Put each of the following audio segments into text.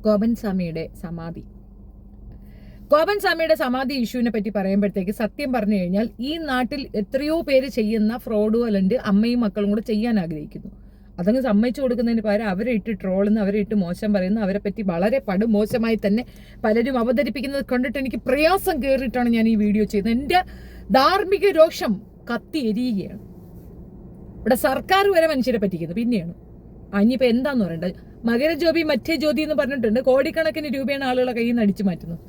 ഗോപൻ സ്വാമിയുടെ സമാധി ഇഷ്യൂവിനെ പറ്റി പറയുമ്പോഴത്തേക്ക് സത്യം പറഞ്ഞു കഴിഞ്ഞാൽ ഈ നാട്ടിൽ എത്രയോ പേര് ചെയ്യുന്ന ഫ്രോഡുവലന്റ് അമ്മയും മക്കളും കൂടെ ചെയ്യാൻ ആഗ്രഹിക്കുന്നു. അതങ്ങ് സമ്മതിച്ചു കൊടുക്കുന്നതിന് പകരം അവരെ ഇട്ട് ട്രോളുന്നു, അവരെ ഇട്ട് മോശം പറയുന്നു, അവരെ പറ്റി വളരെ മോശമായി തന്നെ പലരും അവതരിപ്പിക്കുന്നത് കണ്ടിട്ട് എനിക്ക് പ്രയാസം കയറിയിട്ടാണ് ഞാൻ ഈ വീഡിയോ ചെയ്യുന്നത്. എൻ്റെ ധാർമ്മിക രോഷം കത്തി എരിയുകയാണ്. ഇവിടെ സർക്കാർ വരെ മനുഷ്യരെ പറ്റിക്കുന്നു. പിന്നെയാണ് ഇനിയിപ്പോൾ എന്താന്ന് പറയണ്ടത്, മകരജ്യോതി മറ്റേ ജ്യോതി എന്ന് പറഞ്ഞിട്ടുണ്ട്. കോടിക്കണക്കിന് രൂപയാണ് ആളുകളെ കയ്യിൽ നിന്ന് അടിച്ചു മാറ്റുന്നത്.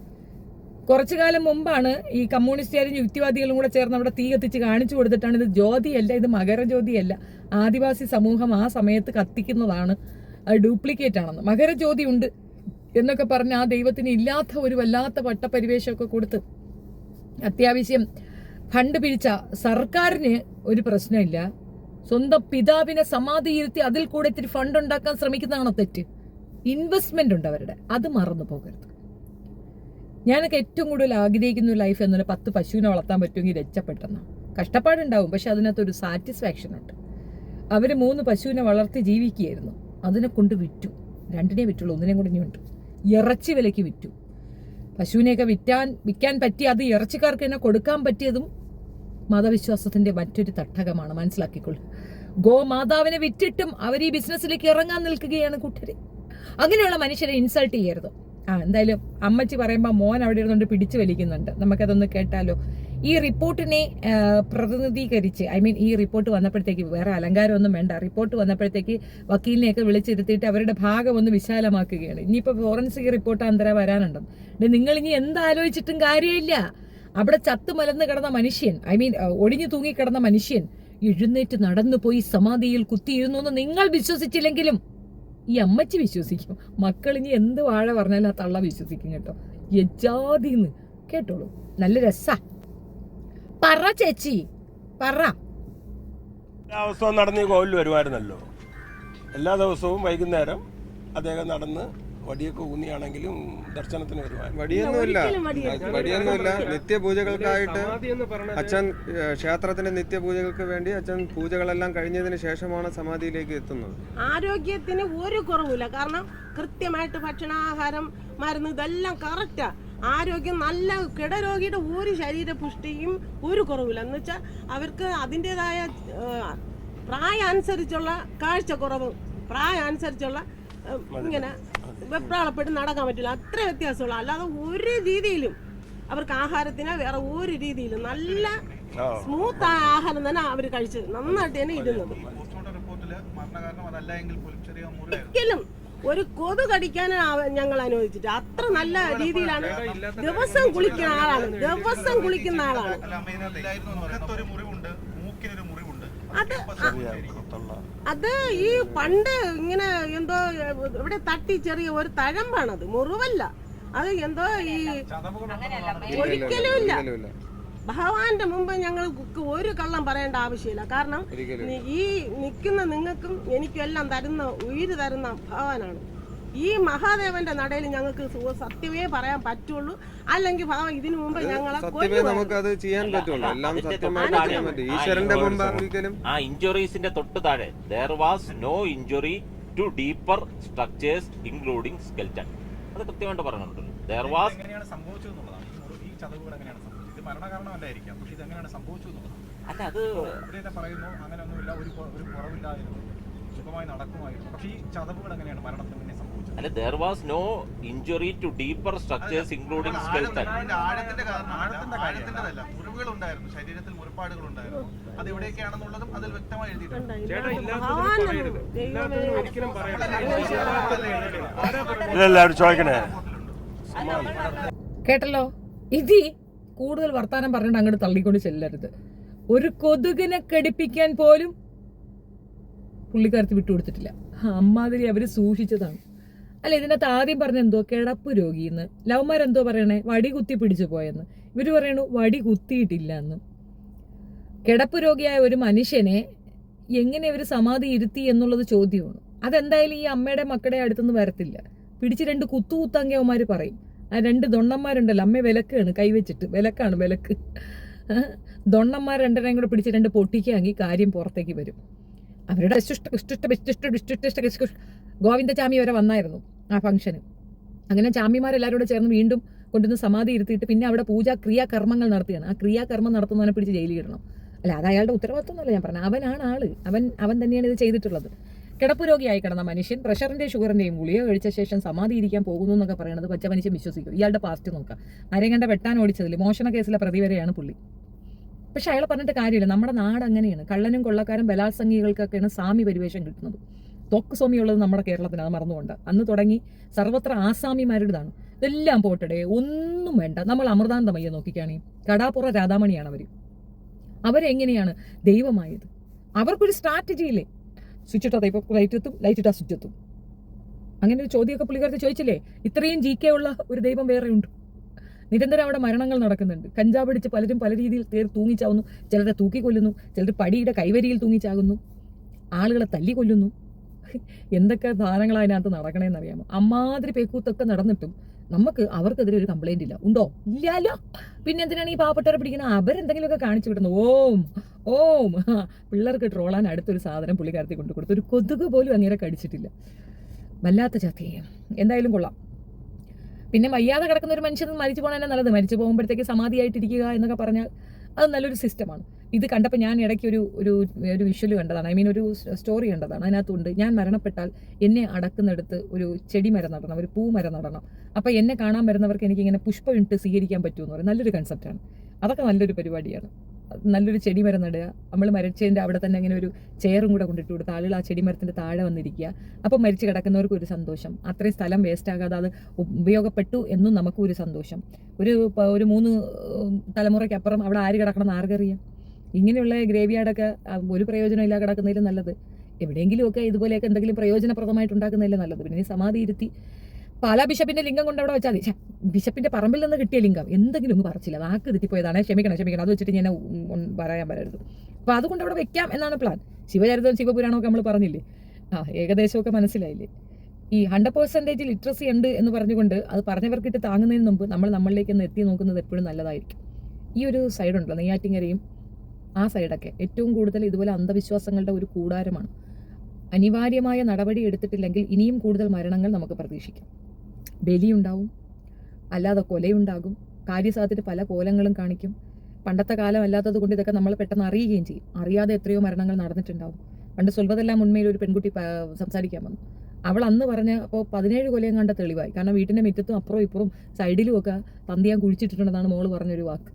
കുറച്ചു കാലം മുമ്പാണ് ഈ കമ്മ്യൂണിസ്റ്റുകാരും യുക്തിവാദികളും കൂടെ ചേർന്ന് അവിടെ തീ കത്തിച്ച് കാണിച്ചു കൊടുത്തിട്ടാണ് ഇത് ജ്യോതിയല്ല, ഇത് മകരജ്യോതിയല്ല, ആദിവാസി സമൂഹം ആ സമയത്ത് കത്തിക്കുന്നതാണ്, അത് ഡ്യൂപ്ലിക്കേറ്റ് ആണെന്ന്. മകരജ്യോതി ഉണ്ട് എന്നൊക്കെ പറഞ്ഞ് ആ ദൈവത്തിന് ഇല്ലാത്ത ഒരു വല്ലാത്ത പട്ടപരിവേഷമൊക്കെ കൊടുത്ത് അത്യാവശ്യം ഫണ്ട് പിരിച്ച സർക്കാരിന് ഒരു പ്രശ്നമില്ല. സ്വന്തം പിതാവിനെ സമാധിയിരുത്തി അതിൽ കൂടെ ഇത്തിരി ഫണ്ട് ഉണ്ടാക്കാൻ ശ്രമിക്കുന്നതാണോ തെറ്റ്? ഇൻവെസ്റ്റ്മെന്റ് ഉണ്ട് അവരുടെ, അത് മറന്നു പോകരുത്. ഞാനൊക്കെ ഏറ്റവും കൂടുതൽ ആഗ്രഹിക്കുന്ന ലൈഫ് എന്നൊരു 10 പശുവിനെ വളർത്താൻ പറ്റുമെങ്കിൽ രക്ഷപ്പെട്ടെന്നാണ്. കഷ്ടപ്പാടുണ്ടാവും, പക്ഷെ അതിനകത്തൊരു സാറ്റിസ്ഫാക്ഷൻ ഉണ്ട്. അവർ 3 പശുവിനെ വളർത്തി ജീവിക്കുകയായിരുന്നു, അതിനെ കൊണ്ട് വിറ്റു. 2നെ വിറ്റുള്ളൂ, 1നെ കൂടി ഇനി ഉണ്ട്. ഇറച്ചി വിലയ്ക്ക് വിറ്റു. പശുവിനെയൊക്കെ വിൽക്കാൻ പറ്റി, അത് ഇറച്ചിക്കാർക്ക് തന്നെ കൊടുക്കാൻ പറ്റിയതും മതവിശ്വാസത്തിന്റെ മറ്റൊരു തട്ടകമാണ്, മനസ്സിലാക്കിക്കൊള്ളു. ഗോമാതാവിനെ വിറ്റിട്ടും അവർ ഈ ബിസിനസ്സിലേക്ക് ഇറങ്ങാൻ നിൽക്കുകയാണ് കൂട്ടര്. അങ്ങനെയുള്ള മനുഷ്യരെ ഇൻസൾട്ട് ചെയ്യരുത്. എന്തായാലും അമ്മച്ചി പറയുമ്പോൾ മോൻ അവിടെ ഇരുന്നുകൊണ്ട് പിടിച്ചു വലിക്കുന്നുണ്ട്. നമുക്കതൊന്ന് കേട്ടാലോ. ഈ റിപ്പോർട്ടിനെ പ്രതിനിധീകരിച്ച് ഈ റിപ്പോർട്ട് വന്നപ്പോഴത്തേക്ക് വേറെ അലങ്കാരമൊന്നും വേണ്ട. റിപ്പോർട്ട് വന്നപ്പോഴത്തേക്ക് വക്കീലിനെയൊക്കെ വിളിച്ചിരുത്തിയിട്ട് അവരുടെ ഭാഗം ഒന്ന് വിശാലമാക്കുകയാണ്. ഇനിയിപ്പോൾ ഫോറൻസിക് റിപ്പോർട്ട് അന്തരം വരാനുണ്ട്. നിങ്ങൾ ഇനി എന്താലോചിച്ചിട്ടും കാര്യമില്ല. അവിടെ ചത്തു മലന്ന് കിടന്ന മനുഷ്യൻ, ഒടിഞ്ഞു തൂങ്ങിക്കിടന്ന മനുഷ്യൻ എഴുന്നേറ്റ് നടന്നു പോയി സമാധിയിൽ കുത്തിയിരുന്നു എന്ന് നിങ്ങൾ വിശ്വസിച്ചില്ലെങ്കിലും ഈ അമ്മച്ചി വിശ്വസിക്കും. മക്കൾ ഇനി എന്ത് വാഴ പറഞ്ഞാലും ആ തള്ള വിശ്വസിക്കും കേട്ടോ. യജാതിന്ന് കേട്ടോളൂ, നല്ല രസാ. പറ ചേച്ചി പറ. എല്ലാ ദിവസവും നടന്ന് കോവിലിൽ വരുമായിരുന്നല്ലോ. എല്ലാ ദിവസവും വൈകുന്നേരം അദ്ദേഹം നടന്ന് വടിയൊക്കെ ഊന്നിയാണെങ്കിലും ദർശനത്തിന് വരുമായിരുന്നു. വടിയൊന്നുമില്ല. നിത്യപൂജകൾക്കായിട്ട് അച്ഛൻ ക്ഷേത്രത്തിന്റെ നിത്യപൂജകൾക്ക് വേണ്ടി അച്ഛൻ പൂജകളെല്ലാം കഴിഞ്ഞതിന് ശേഷമാണ് സമാധിയിലേക്ക് എത്തുന്നത്. ആരോഗ്യത്തിന് ഒരു കുറവില്ല. കാരണം കൃത്യമായിട്ട് ഭക്ഷണാഹാരം, മരുന്ന് ഇതെല്ലാം കറക്റ്റാ. ആരോഗ്യം നല്ല, കിടരോഗിയുടെ ഒരു ശരീരപുഷ്ടിയും ഒരു കുറവില്ല. എന്ന് വെച്ചാൽ അവർക്ക് അതിൻ്റെതായ പ്രായമനുസരിച്ചുള്ള കാഴ്ചക്കുറവ്, പ്രായമനുസരിച്ചുള്ള ഇങ്ങനെ വെപ്രാളപ്പെട്ട് നടക്കാൻ പറ്റില്ല, അത്ര വ്യത്യാസമുള്ള. അല്ലാതെ ഒരു രീതിയിലും അവർക്ക് ആഹാരത്തിന് വേറെ ഒരു രീതിയിലും നല്ല സ്മൂത്ത് ആയ ആഹാരം തന്നെ അവർ കഴിച്ച് നന്നായിട്ട് തന്നെ ഇരുന്നത്. ഒരിക്കലും ഒരു കൊതു കടിക്കാൻ ഞങ്ങൾ അനുവദിച്ചിട്ട് അത്ര നല്ല രീതിയിലാണ്. ദിവസം കുളിക്കുന്ന ആളാണ്. അത് ഈ പണ്ട് ഇങ്ങനെ എന്തോ ഇവിടെ തട്ടി ചെറിയ ഒരു തഴമ്പാണത്, മുറിവല്ല. അത് എന്തോ ഈ ഒരിക്കലും ഇല്ല. ഭഗവാന്റെ മുമ്പ് ഞങ്ങൾ ഒരു കള്ളം പറയേണ്ട ആവശ്യമില്ല. കാരണം ഈ നിൽക്കുന്ന നിങ്ങൾക്കും എനിക്കും എല്ലാം തരുന്ന, ഉയിര് തരുന്ന ഭഗവാനാണ്. ഈ മഹാദേവന്റെ നടയിൽ ഞങ്ങൾക്ക് സത്യമേ പറയാൻ പറ്റുള്ളൂ. അല്ലെങ്കിൽ ഭഗവാൻ ഇതിനു മുമ്പ് ഞങ്ങളെ നമുക്കത് ചെയ്യാൻ പറ്റുള്ളൂ. എല്ലാം സത്യമായിട്ട് ചെയ്യാൻ പറ്റും. ഈശ്വരന്റെ മുമ്പ് ഒരിക്കലും ആ ഇഞ്ചുറീസിന്റെ തൊട്ട് താഴെ there was no injury to deeper structures including skeleton. അത് കൃത്യമായിട്ട് പറഞ്ഞിട്ടുണ്ട്. there was ഈ ചതവുകൾ എങ്ങനെയാണ് സംഭവിച്ചത്? ഇത് മരണകാരണമല്ലായിരിക്കാം, പക്ഷെ ഇത് എങ്ങനെയാണ് സംഭവിച്ചത് അല്ല, അത് ഇവിടെ പറയുന്നു അങ്ങനെയൊന്നുമില്ല, ഒരു കുറവില്ലായിരുന്നു, സുഖമായി നടക്കുമായിരുന്നു. പക്ഷേ ഈ ചതവുകൾ എങ്ങനെയാണ് മരണത്തിന് മുന്നേ സംഭവിച്ചത്? അല്ല, there was no injury to deeper structures including skeleton. ആഴത്തിൻ്റെതല്ല, മുറിവുകളുണ്ടായിരുന്നു, ശരീരത്തിൽ മുറിപ്പാടുകളുണ്ടായിരുന്നു. അത് എവിടെയൊക്കെയാണെന്നുള്ളതും അതിൽ വ്യക്തമായി എഴുതിയിട്ടുണ്ട്. കേട്ടല്ലോ. ഇത് കൂടുതൽ വർത്താനം പറഞ്ഞിട്ട് അങ്ങോട്ട് തള്ളിക്കൊണ്ട് ചെല്ലരുത്. ഒരു കൊതുകിനെ കടിപ്പിക്കാൻ പോലും പുള്ളിക്കാരത്ത് വിട്ടുകൊടുത്തിട്ടില്ല. അമ്മാതിരി അവര് സൂക്ഷിച്ചതാണ്. അല്ല, ഇതിനകത്ത് ആദ്യം പറഞ്ഞ എന്തോ കിടപ്പ് രോഗിന്ന്, ലവന്മാരെന്തോ പറയണേ വടി കുത്തി പിടിച്ചു പോയെന്ന്. ഇവര് പറയണു വടി കുത്തിയിട്ടില്ല എന്ന്. കിടപ്പ് രോഗിയായ ഒരു മനുഷ്യനെ എങ്ങനെ ഇവർ സമാധി ഇരുത്തി എന്നുള്ളത് ചോദ്യമാണ്. അതെന്തായാലും ഈ അമ്മയുടെ മക്കളുടെ അടുത്തുനിന്ന് വരത്തില്ല. പിടിച്ച് 2 കുത്തുകുത്താങ്കി അവന്മാർ പറയും. ആ 2 ദൊണ്ണന്മാരുണ്ടല്ലോ, അമ്മ വിലക്കാണ് കൈവച്ചിട്ട്, വിലക്ക്. ദൊണ്ണന്മാർ 2 കൂടെ പിടിച്ച് 2 പൊട്ടിക്കാങ്കി കാര്യം പുറത്തേക്ക് വരും. അവരുടെ ഗോവിന്ദചാമി വരെ വന്നായിരുന്നു. ആ ഫംഗ്ഷന്. അങ്ങനെ ചാമ്യമാരെല്ലാവരും കൂടെ ചേർന്ന് വീണ്ടും കൊണ്ടുവന്ന് സമാധി ഇരുത്തിയിട്ട് പിന്നെ അവിടെ ക്രിയാകർമ്മങ്ങൾ നടത്തുകയാണ്. ആ ക്രിയാകർമ്മം നടത്തുന്നവനെ പിടിച്ച് ജയിലിൽ ഇടണം. അല്ല, അത് അയാളുടെ ഉത്തരവാദിത്വമൊന്നുമല്ല ഞാൻ പറഞ്ഞത്. അവനാണ് ആള്, അവൻ തന്നെയാണ് ഇത് ചെയ്തിട്ടുള്ളത്. കിടപ്പ് രോഗിയായി കിടന്ന മനുഷ്യൻ പ്രഷറിൻ്റെയും ഷുഗറിൻ്റെയും ഗുളിക കഴിച്ച ശേഷം സമാധി ഇരിക്കാൻ പോകുന്നു എന്നൊക്കെ പറയുന്നത് പച്ച മനുഷ്യൻ വിശ്വസിക്കും. ഇയാളുടെ പാസ്റ്റ് നോക്കാം. ആരെയും കണ്ട വെട്ടാൻ ഓടിച്ചതിൽ മോഷണ കേസിലെ പ്രതി വരെയാണ് പുള്ളി. പക്ഷെ അയാളെ പറഞ്ഞിട്ട് കാര്യമില്ല. നമ്മുടെ നാട് അങ്ങനെയാണ്. കള്ളനും കൊള്ളക്കാരും ബലാത്സംഗികൾക്കൊക്കെയാണ് സാമി പരിവേഷം കിട്ടുന്നത്. തോക്ക് സ്വാമിയുള്ളത് നമ്മുടെ കേരളത്തിന്, അത് മറന്നുകൊണ്ട്. അന്ന് തുടങ്ങി സർവത്ര ആസാമിമാരുടേതാണ്. ഇതെല്ലാം പോട്ടടെ, ഒന്നും വേണ്ട. നമ്മൾ അമൃതാനന്ദമയ്യെ നോക്കിക്കാണി, കടാപ്പുറ രാധാമണിയാണ് അവരെങ്ങനെയാണ് ദൈവമായത്? അവർക്കൊരു സ്ട്രാറ്റജി ഇല്ലേ? സ്വിച്ച് ഇട്ടാ ഇപ്പം ലൈറ്റ് എത്തും, ലൈറ്റ് ഇട്ടാ സ്വിച്ച് എത്തും. അങ്ങനെ ഒരു ചോദ്യമൊക്കെ പുള്ളിക്കാരത്ത് ചോദിച്ചില്ലേ? ഇത്രയും GK ഉള്ള ഒരു ദൈവം വേറെ ഉണ്ട്? നിരന്തരം അവിടെ മരണങ്ങൾ നടക്കുന്നുണ്ട്. കഞ്ചാവ് പിടിച്ച് പലരും പല രീതിയിൽ തൂങ്ങിച്ചാവുന്നു. ചിലരെ തൂക്കിക്കൊല്ലുന്നു, ചിലർ പടിയുടെ കൈവരിയിൽ തൂങ്ങിച്ചാകുന്നു, ആളുകളെ തല്ലിക്കൊല്ലുന്നു. എന്തൊക്കെ സാധനങ്ങളാണ് അതിനകത്ത് നടക്കണേന്നറിയാമോ? അമ്മാതിരി പേക്കൂത്തൊക്കെ നടന്നിട്ടും അവർക്കെതിരെ ഒരു കംപ്ലൈന്റ് ഇല്ല. ഉണ്ടോ? ഇല്ലല്ലോ. പിന്നെ എന്തിനാണ് ഈ പാവപ്പെട്ടവരെ പിടിക്കുന്നത്? അവരെന്തെങ്കിലുമൊക്കെ കാണിച്ചു വിടുന്നു. ഓം പിള്ളേർക്ക് ട്രോളാൻ അടുത്തൊരു സാധനം പുള്ളിക്കാരത്തി കൊണ്ടു കൊടുത്തു. ഒരു കൊതുക് പോലും അങ്ങനെ കടിച്ചിട്ടില്ല. വല്ലാത്ത ചാത്തിയെ. എന്തായാലും കൊള്ളാം. പിന്നെ വയ്യാതെ കിടക്കുന്ന ഒരു മനുഷ്യൻ മരിച്ചു പോകാൻ തന്നെ നല്ലത്. മരിച്ചു പോകുമ്പോഴത്തേക്ക് സമാധിയായിട്ടിരിക്കുക എന്നൊക്കെ പറഞ്ഞാൽ അത് നല്ലൊരു സിസ്റ്റമാണ്. ഇത് കണ്ടപ്പോൾ ഞാൻ ഇടയ്ക്ക് ഒരു വിഷ്വൽ കണ്ടതാണ്. ഒരു സ്റ്റോറി കണ്ടതാണ്. അതിനകത്തുണ്ട്, ഞാൻ മരണപ്പെട്ടാൽ എന്നെ അടക്കുന്നിടത്ത് ഒരു ചെടിമരം നടണം, ഒരു പൂമരം നടണം. അപ്പോൾ എന്നെ കാണാൻ വരുന്നവർക്ക് എനിക്കിങ്ങനെ പുഷ്പം ഇട്ട് സ്വീകരിക്കാൻ പറ്റുമെന്ന് പറയും. നല്ലൊരു കൺസെപ്റ്റാണ്. അതൊക്കെ നല്ലൊരു പരിപാടിയാണ്. നല്ലൊരു ചെടിമരം നടുക. നമ്മൾ മരിച്ചതിൻ്റെ അവിടെ തന്നെ അങ്ങനെ ഒരു ചെയറും കൂടെ കൊണ്ടിട്ട് കൊടുത്ത് ആളുകൾ ആ ചെടിമരത്തിൻ്റെ താഴെ വന്നിരിക്കുക. അപ്പം മരിച്ച് കിടക്കുന്നവർക്ക് ഒരു സന്തോഷം. അത്രയും സ്ഥലം വേസ്റ്റ് ആകാതെ അത് ഉപയോഗപ്പെട്ടു എന്നും നമുക്കും ഒരു സന്തോഷം. ഒരു 3 തലമുറയ്ക്കപ്പുറം അവിടെ ആര് കിടക്കണം ആർക്കറിയാം? ഇങ്ങനെയുള്ള ഗ്രേവിയാർഡൊക്കെ ഒരു പ്രയോജനമില്ല കിടക്കുന്നതിലും നല്ലത് എവിടെയെങ്കിലുമൊക്കെ ഇതുപോലെയൊക്കെ എന്തെങ്കിലും പ്രയോജനപ്രദമായിട്ട് ഉണ്ടാക്കുന്നതിലും നല്ലത്. പിന്നെ സമാധി ഇരുത്തി പാലാ ബിഷപ്പിന്റെ ലിംഗം കൊണ്ട് അവിടെ വെച്ചാൽ മതി. ബിഷപ്പിന്റെ പറമ്പിൽ നിന്ന് കിട്ടിയ ലിംഗം എന്തെങ്കിലും ഒന്ന് പറച്ചില്ല, നാക്ക് തെറ്റിപ്പോയതാണ്, ക്ഷമിക്കണം, അത് വെച്ചിട്ട് ഞാൻ പറയാൻ വരരുത്. അപ്പോൾ അതുകൊണ്ട് അവിടെ വെക്കാം എന്നാണ് പ്ലാൻ. ശിവചരിതവും ശിവപുരാണമൊക്കെ നമ്മൾ പറഞ്ഞില്ലേ? ഏകദേശമൊക്കെ മനസ്സിലായില്ലേ? ഈ 100% ലിറ്ററസി ഉണ്ട് എന്ന് പറഞ്ഞുകൊണ്ട് അത് പറഞ്ഞവർക്കിട്ട് താങ്ങുന്നതിന് മുമ്പ് നമ്മളിലേക്ക് ഒന്ന് എത്തി നോക്കുന്നത് എപ്പോഴും നല്ലതായിരിക്കും. ഈ ഒരു സൈഡുണ്ടല്ലോ, നെയ്യാറ്റിൻകരയും ആ സൈഡൊക്കെ ഏറ്റവും കൂടുതൽ ഇതുപോലെ അന്ധവിശ്വാസങ്ങളുടെ ഒരു കൂടാരമാണ്. അനിവാര്യമായ നടപടി എടുത്തിട്ടില്ലെങ്കിൽ ഇനിയും കൂടുതൽ മരണങ്ങൾ നമുക്ക് പ്രതീക്ഷിക്കാം. ബലിയുണ്ടാവും, അല്ലാതെ കൊലയുണ്ടാകും, കാര്യസാധ്യത പല കോലങ്ങളും കാണിക്കും. പണ്ടത്തെ കാലം അല്ലാത്തത് കൊണ്ട് ഇതൊക്കെ നമ്മൾ പെട്ടെന്ന് അറിയുകയും ചെയ്യും. അറിയാതെ എത്രയോ മരണങ്ങൾ നടന്നിട്ടുണ്ടാവും. പണ്ട് സുൽഭതെല്ലാം ഉണ്മയിൽ ഒരു പെൺകുട്ടി സംസാരിക്കാൻ വന്നു. അവൾ അന്ന് പറഞ്ഞ അപ്പോൾ 17 കൊലയും കണ്ട തെളിവായി. കാരണം വീട്ടിൻ്റെ മുറ്റത്തും അപ്പുറവും ഇപ്പുറവും സൈഡിലും ഒക്കെ തന്തിയാൻ കുഴിച്ചിട്ടിട്ടുണ്ടെന്നാണ് മോള് പറഞ്ഞൊരു വാക്ക്.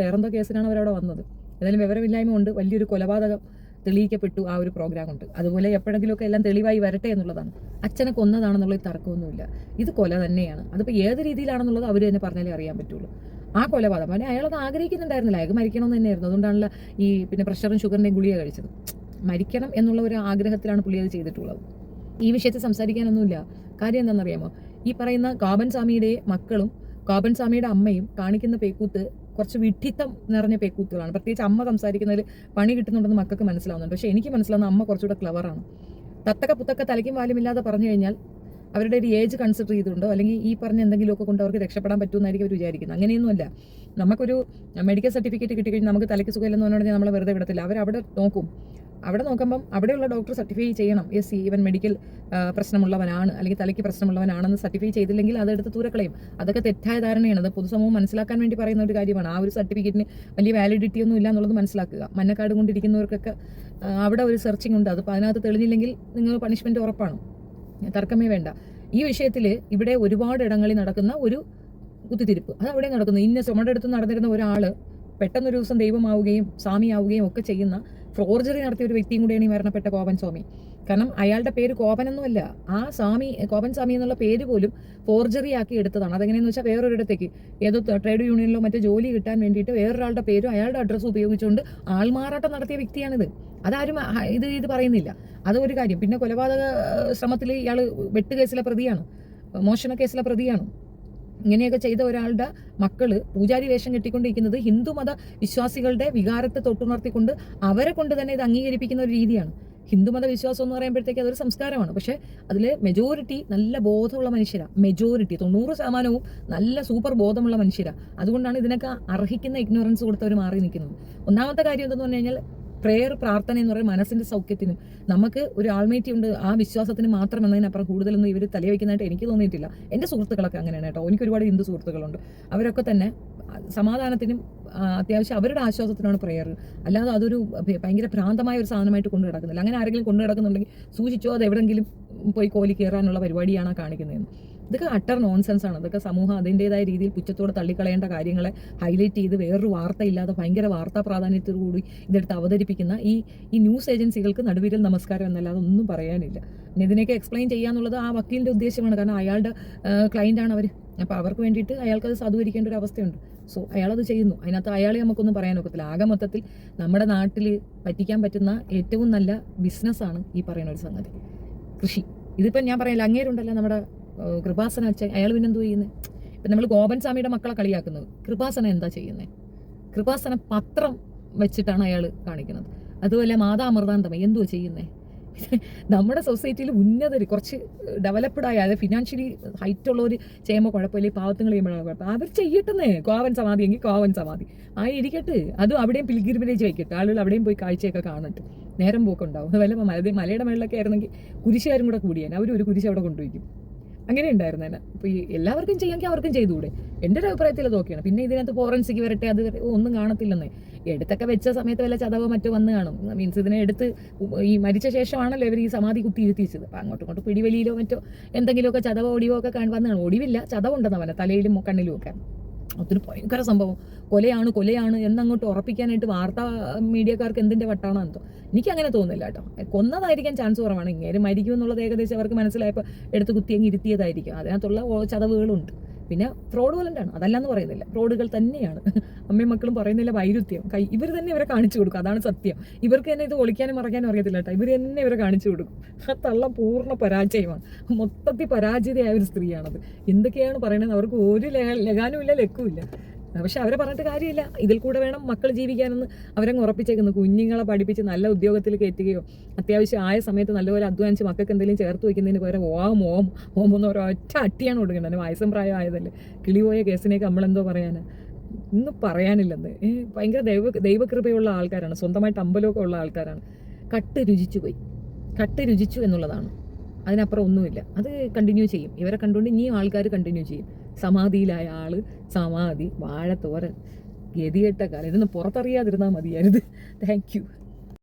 വേറെന്തോ കേസിനാണ് അവരവിടെ വന്നത്. ഏതായാലും വിവരമില്ലായ്മ കൊണ്ട് വലിയൊരു കൊലപാതകം തെളിയിക്കപ്പെട്ടു ആ ഒരു പ്രോഗ്രാം കൊണ്ട്. അതുപോലെ എപ്പോഴെങ്കിലുമൊക്കെ എല്ലാം തെളിവായി വരട്ടെ എന്നുള്ളതാണ്. അച്ഛനെ കൊന്നതാണെന്നുള്ളത് തർക്കമൊന്നുമില്ല. ഇത് കൊല തന്നെയാണ്. അതിപ്പോൾ ഏത് രീതിയിലാണെന്നുള്ളത് അവർ തന്നെ പറഞ്ഞാലേ അറിയാൻ പറ്റുള്ളൂ. ആ കൊലപാതകം പിന്നെ അയാളത് ആഗ്രഹിക്കുന്നുണ്ടായിരുന്നില്ല. അയാൾക്ക് മരിക്കണമെന്ന് തന്നെയായിരുന്നു. അതുകൊണ്ടാണല്ലോ പിന്നെ പ്രഷറും ഷുഗറിൻ്റെയും ഗുളിക കഴിച്ചത്. മരിക്കണം എന്നുള്ള ഒരു ആഗ്രഹത്തിലാണ് പുള്ളി അത് ചെയ്തിട്ടുള്ളത്. ഈ വിഷയത്തിൽ സംസാരിക്കാനൊന്നുമില്ല. കാര്യം എന്താണെന്നറിയാമോ? ഈ പറയുന്ന കോപൻ സ്വാമിയുടെ മക്കളും കോപൻ സ്വാമിയുടെ അമ്മയും കാണിക്കുന്ന പേക്കൂത്ത് കുറച്ച് വിഡ്ഢിത്തം നിറഞ്ഞ പേക്കൂത്തുകളാണ്. പ്രത്യേകിച്ച് അമ്മ സംസാരിക്കുന്നതിൽ പണി കിട്ടുന്നുണ്ടെന്ന് മക്കൾക്ക് മനസ്സിലാവുന്നുണ്ട്. പക്ഷേ എനിക്ക് മനസ്സിലാവുന്ന അമ്മ കുറച്ചുകൂടെ ക്ലവറാണ്. തത്തക്ക പുത്തക്ക തലയ്ക്കും വാലുമില്ലാതെ പറഞ്ഞു കഴിഞ്ഞാൽ അവരുടെ ഒരു ഏജ് കൺസിഡർ ചെയ്തുകൊണ്ടോ അല്ലെങ്കിൽ ഈ പറഞ്ഞ എന്തെങ്കിലുമൊക്കെ കൊണ്ട് അവർക്ക് രക്ഷപ്പെടാൻ പറ്റുമെന്നായിരിക്കും അവർ വിചാരിക്കുന്നത്. അങ്ങനെയൊന്നുമല്ല. നമുക്കൊരു മെഡിക്കൽ സർട്ടിഫിക്കറ്റ് കിട്ടിക്കഴിഞ്ഞാൽ നമുക്ക് തലയ്ക്ക് സുഖമില്ലെന്ന് പറഞ്ഞാൽ നമ്മളെ വെറുതെ വിടത്തില്ല. അവരവിടെ നോക്കും. അവിടെ നോക്കുമ്പം അവിടെയുള്ള ഡോക്ടർ സർട്ടിഫൈ ചെയ്യണം, യെസ് ഇവൻ മെഡിക്കൽ പ്രശ്നമുള്ളവനാണ് അല്ലെങ്കിൽ തലയ്ക്ക് പ്രശ്നമുള്ളവനാണെന്ന് സർട്ടിഫൈ ചെയ്തില്ലെങ്കിൽ അതെടുത്ത് ദൂരക്കളയും. അതൊക്കെ തെറ്റായ ധാരണയാണ്. അത് പൊതുസമൂഹം മനസ്സിലാക്കാൻ വേണ്ടി പറയുന്ന ഒരു കാര്യമാണ്. ആ ഒരു സർട്ടിഫിക്കറ്റിന് വലിയ വാലിഡിറ്റി ഒന്നും ഇല്ല എന്നുള്ളത് മനസ്സിലാക്കുക. മഞ്ഞക്കാട് കൊണ്ടിരിക്കുന്നവർക്കൊക്കെ അവിടെ ഒരു സെർച്ചിങ് ഉണ്ട്. അത് അതിനകത്ത് തെളിഞ്ഞില്ലെങ്കിൽ നിങ്ങൾ പണിഷ്മെൻറ്റ് ഉറപ്പാണ്. തർക്കമേ വേണ്ട. ഈ വിഷയത്തിൽ ഇവിടെ ഒരുപാട് ഇടങ്ങളിൽ നടക്കുന്ന ഒരു കുത്തിത്തിരിപ്പ് അത് അവിടെ നടക്കുന്നു. നമ്മുടെ അടുത്ത് നടന്നിരുന്ന ഒരാൾ പെട്ടെന്നൊരു ദിവസം ദൈവമാവുകയും സ്വാമിയാവുകയും ഒക്കെ ചെയ്യുന്ന ഫോർജറി നടത്തിയ ഒരു വ്യക്തിയും കൂടെയാണ് ഈ മരണപ്പെട്ട കോപൻ സ്വാമി. കാരണം അയാളുടെ പേര് കോപനൊന്നുമല്ല. ആ കോപൻ സ്വാമി എന്നുള്ള പേര് പോലും ഫോർജറി ആക്കി എടുത്തതാണ്. അതെങ്ങനെയെന്ന് വെച്ചാൽ വേറൊരിടത്തേക്ക് ഏതോ ട്രേഡ് യൂണിയനിലോ മറ്റോ ജോലി കിട്ടാൻ വേണ്ടിയിട്ട് വേറൊരാളുടെ പേരും അയാളുടെ അഡ്രസ്സും ഉപയോഗിച്ചുകൊണ്ട് ആൾമാറാട്ടം നടത്തിയ വ്യക്തിയാണിത്. അതാരും ഇത് പറയുന്നില്ല. അതൊരു കാര്യം. പിന്നെ കൊലപാതക ശ്രമത്തിൽ ഇയാൾ വെട്ടുകേസിലെ പ്രതിയാണ്, മോഷണ കേസിലെ പ്രതിയാണ്. ഇങ്ങനെയൊക്കെ ചെയ്ത ഒരാളുടെ മക്കള് പൂജാരി വേഷം കെട്ടിക്കൊണ്ടിരിക്കുന്നത് ഹിന്ദുമത വിശ്വാസികളുടെ വികാരത്തെ തൊട്ടുണർത്തിക്കൊണ്ട് അവരെ കൊണ്ട് തന്നെ ഇത് അംഗീകരിപ്പിക്കുന്ന ഒരു രീതിയാണ്. ഹിന്ദുമത വിശ്വാസം എന്ന് പറയുമ്പോഴത്തേക്ക് അതൊരു സംസ്കാരമാണ്. പക്ഷേ അതിൽ മെജോറിറ്റി നല്ല ബോധമുള്ള മനുഷ്യരാണ്. മെജോറിറ്റി 90% നല്ല സൂപ്പർ ബോധമുള്ള മനുഷ്യരാണ്. അതുകൊണ്ടാണ് ഇതിനൊക്കെ അർഹിക്കുന്ന ഇഗ്നോറൻസ് കൊടുത്തവർ മാറി നിൽക്കുന്നത്. ഒന്നാമത്തെ കാര്യം എന്തെന്ന് പറഞ്ഞു കഴിഞ്ഞാൽ പ്രെയർ, പ്രാർത്ഥന എന്ന് പറയുന്നത് മനസ്സിന്റെ സൗഖ്യത്തിനും നമുക്ക് ഒരു ആൾമേറ്റി ഉണ്ട് ആ വിശ്വാസത്തിന് മാത്രം എന്നതിനപ്പുറം കൂടുതലൊന്നും ഇവർ തലവയ്ക്കുന്നതായിട്ട് എനിക്ക് തോന്നിയിട്ടില്ല. എൻ്റെ സുഹൃത്തുക്കളൊക്കെ അങ്ങനെയാണ് കേട്ടോ. എനിക്ക് ഒരുപാട് ഹിന്ദു സുഹൃത്തുക്കളുണ്ട്. അവരൊക്കെ തന്നെ സമാധാനത്തിനും അത്യാവശ്യം അവരുടെ ആശ്വാസത്തിനാണ് പ്രെയർ. അല്ലാതെ അതൊരു ഭയങ്കര ഭ്രാന്തമായ ഒരു സാധനമായിട്ട് കൊണ്ടു കിടക്കുന്നില്ല. അങ്ങനെ ആരെങ്കിലും കൊണ്ടു കിടക്കുന്നുണ്ടെങ്കിൽ സൂക്ഷിച്ചോ, അത് എവിടെയെങ്കിലും പോയി കോലി കയറാനുള്ള പരിപാടിയാണ് കാണിക്കുന്നതെന്ന്. ഇതൊക്കെ അട്ടർ നോൺസെൻസ് ആണ്. ഇതൊക്കെ സമൂഹം അതിൻ്റെതായ രീതിയിൽ പുച്ഛത്തോടെ തള്ളിക്കളയേണ്ട കാര്യങ്ങളെ ഹൈലൈറ്റ് ചെയ്ത് വേറൊരു വാർത്തയില്ലാതെ ഭയങ്കര വാർത്താ പ്രാധാന്യത്തോടുകൂടി ഇതെടുത്ത് അവതരിപ്പിക്കുന്ന ഈ ന്യൂസ് ഏജൻസികൾക്ക് നടുവിരൽ നമസ്കാരം എന്നല്ലാതെ ഒന്നും പറയാനില്ല. പിന്നെ ഇതിനെയൊക്കെ എക്സ്പ്ലെയിൻ ചെയ്യാന്നുള്ളത് ആ വക്കീലിൻ്റെ ഉദ്ദേശമാണ്. കാരണം അയാളുടെ ക്ലയൻ്റാണ് അവർ. അപ്പോൾ അവർക്ക് വേണ്ടിയിട്ട് അയാൾക്കത് സാധൂകരിക്കേണ്ട ഒരു അവസ്ഥയുണ്ട്. സോ അയാളത് ചെയ്യുന്നു. അതിനകത്ത് അയാളെ നമുക്കൊന്നും പറയാനൊക്കത്തില്ല. ആകെ മൊത്തത്തിൽ നമ്മുടെ നാട്ടിൽ പറ്റിക്കാൻ പറ്റുന്ന ഏറ്റവും നല്ല ബിസിനസ്സാണ് ഈ പറയുന്ന ഒരു സംഗതി, കൃഷി. ഇതിപ്പം ഞാൻ പറയില്ല, അങ്ങേരുണ്ടല്ലോ നമ്മുടെ കൃപാസന അച്ഛൻ, അയാൾ പിന്നെന്തോ ചെയ്യുന്നത്? ഇപ്പം നമ്മൾ ഗോപൻ സ്വാമിയുടെ മക്കളെ കളിയാക്കുന്നത്. കൃപാസന എന്താ ചെയ്യുന്നത്? കൃപാസന പത്രം വെച്ചിട്ടാണ് അയാൾ കാണിക്കുന്നത്. അതുപോലെ മാതാ അമൃതാന്തമ എന്തോ ചെയ്യുന്നത്? നമ്മുടെ സൊസൈറ്റിയിൽ ഉന്നതർ, കുറച്ച് ഡെവലപ്ഡ് ആയ, അതായത് ഫിനാൻഷ്യലി ഹൈറ്റുള്ളവർ ചെയ്യുമ്പോൾ കുഴപ്പമില്ല, പാവത്തുങ്ങൾ ചെയ്യുമ്പോഴാണ് കുഴപ്പം. അവർ ചെയ്യട്ടെന്നേ. കോവൻ സമാധി എങ്കിൽ കോവൻ സമാധി ആയിരിക്കട്ടെ. അതും അവിടെയും പിൽഗ്രിമേജ് വയ്ക്കട്ടെ. ആളുകൾ അവിടെയും പോയി കാഴ്ചയൊക്കെ കാണട്ടെ. നേരം പോക്കുണ്ടാവും. അതുപോലെ മലയുടെ മേളിലൊക്കെ ആയിരുന്നെങ്കിൽ കുരിശുകാരും കൂടെ കൂടിയാണ്. അവരും ഒരു കുരിശ് അവിടെ കൊണ്ടുവയ്ക്കും. അങ്ങനെ ഉണ്ടായിരുന്നേനെ. അപ്പോൾ ഈ എല്ലാവർക്കും ചെയ്യാമെങ്കിൽ അവർക്കും ചെയ്തുകൂടെ? എൻ്റെ ഒരു അഭിപ്രായത്തിൽ അതൊക്കെയാണ്. പിന്നെ ഇതിനകത്ത് ഫോറൻസിക് വരട്ടെ, അത് ഒന്നും കാണത്തില്ലെന്നേ. എടുത്തൊക്കെ വെച്ച സമയത്ത് വല്ല ചതവോ മറ്റോ വന്ന് കാണും. മീൻസ് ഇതിനെ എടുത്ത് ഈ മരിച്ച ശേഷമാണല്ലോ ഇവർ ഈ സമാധി കുത്തി ഇരുത്തിച്ചത്. അപ്പം അങ്ങോട്ടും ഇങ്ങോട്ടും പിടിവലിയിലോ മറ്റോ എന്തെങ്കിലുമൊക്കെ ചതവോ ഒടിവോ ഒക്കെ വന്ന് കാണും. ഒടിവില്ല, ചതവുണ്ടെന്ന് അവനെ തലയിലും കണ്ണിലും ഒക്കെ. ഒത്തിരി ഭയങ്കര സംഭവം. കൊലയാണ് എന്നങ്ങോട്ട് ഉറപ്പിക്കാനായിട്ട് വാർത്താ മീഡിയക്കാർക്ക് എന്തിൻ്റെ വട്ടാണോ എന്തോ. എനിക്കങ്ങനെ തോന്നുന്നില്ല കേട്ടോ. കൊന്നതായിരിക്കാൻ ചാൻസ് കുറവാണ്. ഇങ്ങനെ മരിക്കും എന്നുള്ളത് ഏകദേശം അവർക്ക് മനസ്സിലായപ്പോൾ എടുത്ത് കുത്തിയങ്ങ് ഇരുത്തിയതായിരിക്കും. അതിനകത്തുള്ള ചതവുകളുണ്ട്. പിന്നെ ഫ്രോഡുകളുണ്ടാണ്, അതല്ലാന്ന് പറയുന്നില്ല, ഫ്രോഡുകൾ തന്നെയാണ്. അമ്മയും മക്കളും പറയുന്നില്ല, വൈരുദ്ധ്യം ഇവർ തന്നെ ഇവരെ കാണിച്ചു കൊടുക്കും. അതാണ് സത്യം. ഇവർക്ക് തന്നെ ഇത് ഒളിക്കാനും മറക്കാനും അറിയത്തില്ല കേട്ടോ. ഇവർ തന്നെ ഇവരെ കാണിച്ചു കൊടുക്കും. ആ തള്ള പൂർണ്ണ പരാജയമാണ്. മൊത്തത്തിൽ പരാജിതയായ ഒരു സ്ത്രീയാണത്. എന്തൊക്കെയാണ് പറയണത്? അവർക്ക് ഒരു ലഗാനും ഇല്ല, ലക്കുമില്ല. പക്ഷെ അവരെ പറഞ്ഞിട്ട് കാര്യമില്ല. ഇതിൽ കൂടെ വേണം മക്കൾ ജീവിക്കാനെന്ന് അവരങ്ങ് ഉറപ്പിച്ചേക്കുന്നു. കുഞ്ഞുങ്ങളെ പഠിപ്പിച്ച് നല്ല ഉദ്യോഗത്തിൽ കയറ്റുകയോ അത്യാവശ്യം ആയ സമയത്ത് നല്ലപോലെ അധ്വാനിച്ച് മക്കൾക്ക് എന്തെങ്കിലും ചേർത്ത് വയ്ക്കുന്നതിന് പകരം ഓം എന്ന് ഒരൊറ്റ അട്ടിയാണ് കൊടുക്കേണ്ടത്. വയസ്സും പ്രായം ആയതല്ലേ. കിളിപോയ കേസിനേക്ക് നമ്മളെന്തോ പറയാനാ? ഒന്നും പറയാനില്ലെന്ന്. ഭയങ്കര ദൈവകൃപയുള്ള ആൾക്കാരാണ്. സ്വന്തമായിട്ട് അമ്പലമൊക്കെ ഉള്ള ആൾക്കാരാണ്. കട്ട് രുചിച്ചു എന്നുള്ളതാണ്. അതിനപ്പുറം ഒന്നുമില്ല. അത് കണ്ടിന്യൂ ചെയ്യും. ഇവരെ കണ്ടുകൊണ്ട് ഇനിയും ആൾക്കാർ കണ്ടിന്യൂ ചെയ്യും. സമാധിയിലായ ആള് സമാധി, വാഴത്തോരൻ, ഗതികെട്ട കാലം. ഇതൊന്നും പുറത്തറിയാതിരുന്നാൽ മതിയായിരുന്നു. Thank you.